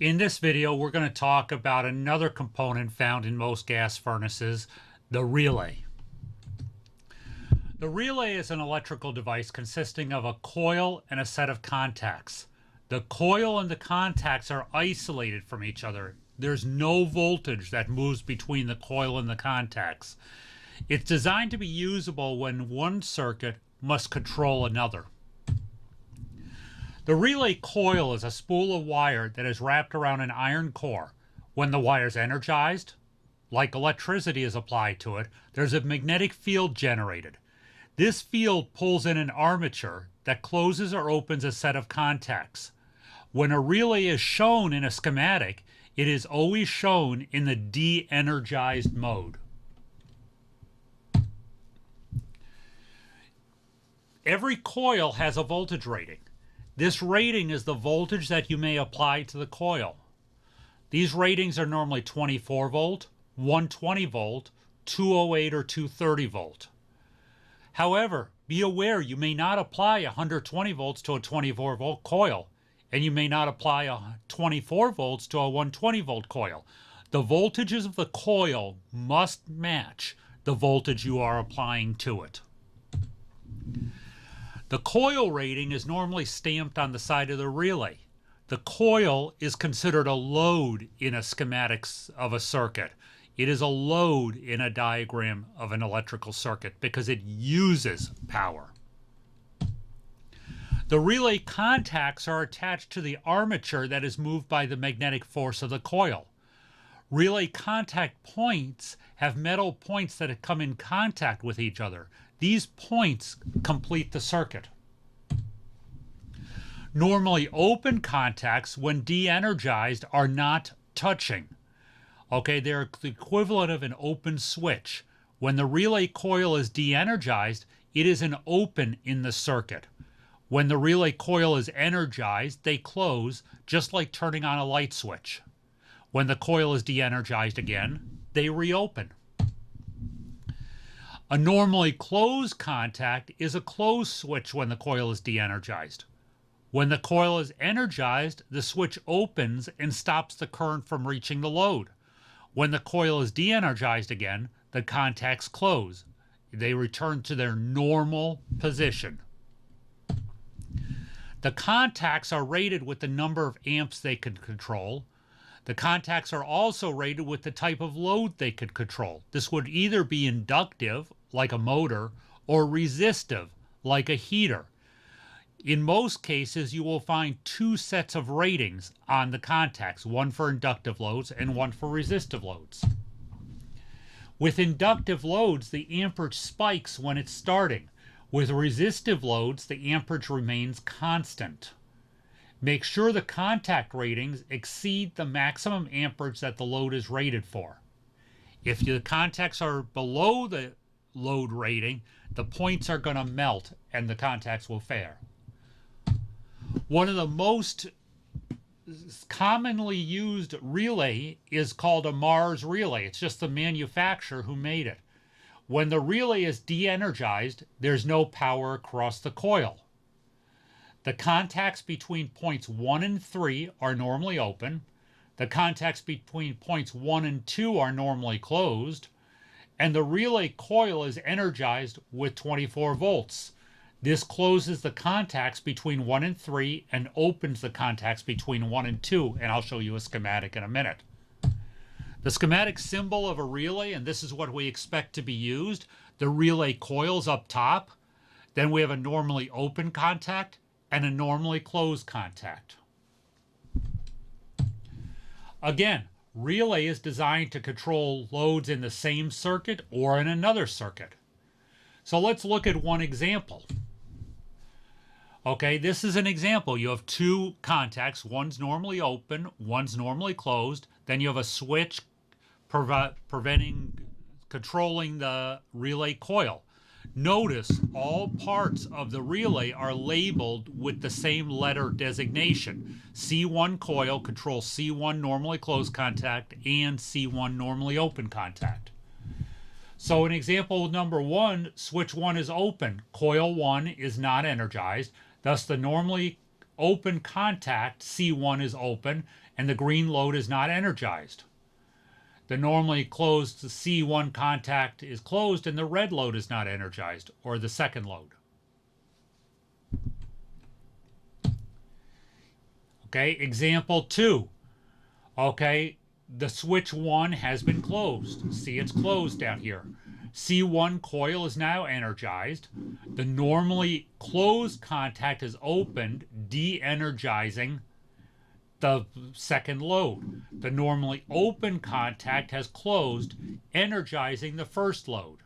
In this video, we're going to talk about another component found in most gas furnaces, the relay. The relay is an electrical device consisting of a coil and a set of contacts. The coil and the contacts are isolated from each other. There's no voltage that moves between the coil and the contacts. It's designed to be usable when one circuit must control another. The relay coil is a spool of wire that is wrapped around an iron core. When the wire is energized, like electricity is applied to it, there's a magnetic field generated. This field pulls in an armature that closes or opens a set of contacts. When a relay is shown in a schematic, it is always shown in the de-energized mode. Every coil has a voltage rating. This rating is the voltage that you may apply to the coil. These ratings are normally 24 volt, 120 volt, 208 or 230 volt. However, be aware you may not apply 120 volts to a 24 volt coil, and you may not apply 24 volts to a 120 volt coil. The voltages of the coil must match the voltage you are applying to it. The coil rating is normally stamped on the side of the relay. The coil is considered a load in a schematics of a circuit. It is a load in a diagram of an electrical circuit because it uses power. The relay contacts are attached to the armature that is moved by the magnetic force of the coil. Relay contact points have metal points that come in contact with each other. These points complete the circuit. Normally open contacts, when de-energized, are not touching. Okay, they're the equivalent of an open switch. When the relay coil is de-energized, it is an open in the circuit. When the relay coil is energized, they close, just like turning on a light switch. When the coil is de-energized again, they reopen. A normally closed contact is a closed switch when the coil is de-energized. When the coil is energized, the switch opens and stops the current from reaching the load. When the coil is de-energized again, the contacts close. They return to their normal position. The contacts are rated with the number of amps they can control. The contacts are also rated with the type of load they could control. This would either be inductive, like a motor, or resistive, like a heater. In most cases, you will find two sets of ratings on the contacts, one for inductive loads and one for resistive loads. With inductive loads, the amperage spikes when it's starting. With resistive loads, the amperage remains constant. Make sure the contact ratings exceed the maximum amperage that the load is rated for. If the contacts are below the load rating, the points are going to melt and the contacts will fail. One of the most commonly used relay is called a Mars relay. It's just the manufacturer who made it. When the relay is de-energized, there's no power across the coil. The contacts between points 1 and 3 are normally open. The contacts between points 1 and 2 are normally closed. And the relay coil is energized with 24 volts. This closes the contacts between 1 and 3 and opens the contacts between 1 and 2. And I'll show you a schematic in a minute. The schematic symbol of a relay, and this is what we expect to be used, the relay coil's up top. Then we have a normally open contact and a normally closed contact. Again, relay is designed to control loads in the same circuit or in another circuit. So let's look at one example. Okay, this is an example. You have two contacts. One's normally open, one's normally closed. Then you have a switch controlling the relay coil. Notice all parts of the relay are labeled with the same letter designation. C1 coil controls C1 normally closed contact and C1 normally open contact. So in example number 1, switch 1 is open. Coil 1 is not energized. Thus the normally open contact, C1 is open, and the green load is not energized. The normally closed C1 contact is closed and the red load is not energized, or the second load. Okay, example 2. Okay, the switch 1 has been closed. See, it's closed down here. C1 coil is now energized. The normally closed contact is opened, de-energizing the second load. The normally open contact has closed, energizing the first load.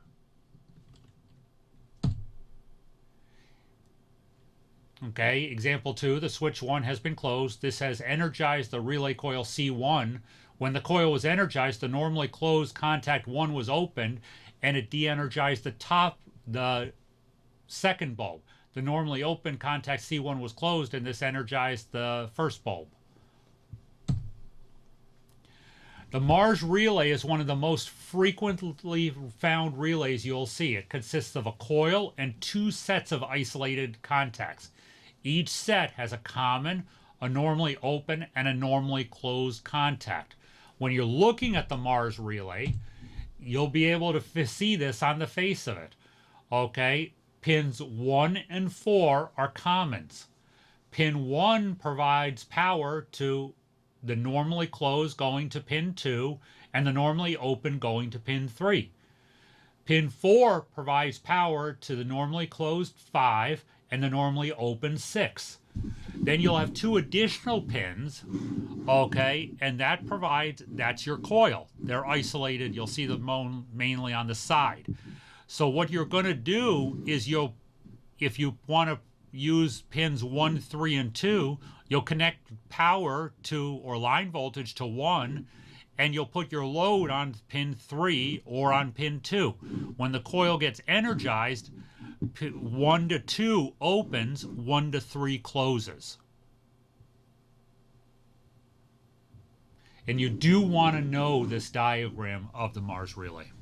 Okay, example 2, the switch 1 has been closed. This has energized the relay coil C1. When the coil was energized, the normally closed contact 1 was opened, and it de-energized the second bulb. The normally open contact C1 was closed, and this energized the first bulb. The Mars relay is one of the most frequently found relays you'll see. It consists of a coil and 2 sets of isolated contacts. Each set has a common, a normally open, and a normally closed contact. When you're looking at the Mars relay, you'll be able to see this on the face of it. Okay, pins 1 and 4 are commons. Pin 1 provides power to the normally closed going to pin 2 and the normally open going to pin 3. Pin 4 provides power to the normally closed 5 and the normally open 6. Then you'll have 2 additional pins, okay, and that's your coil. They're isolated. You'll see them mainly on the side. So what you're going to do is if you want to use pins 1, 3, and 2, you'll connect power to, or line voltage to 1, and you'll put your load on pin 3 or on pin 2. When the coil gets energized, 1 to 2 opens, 1 to 3 closes. And you do want to know this diagram of the Mars relay.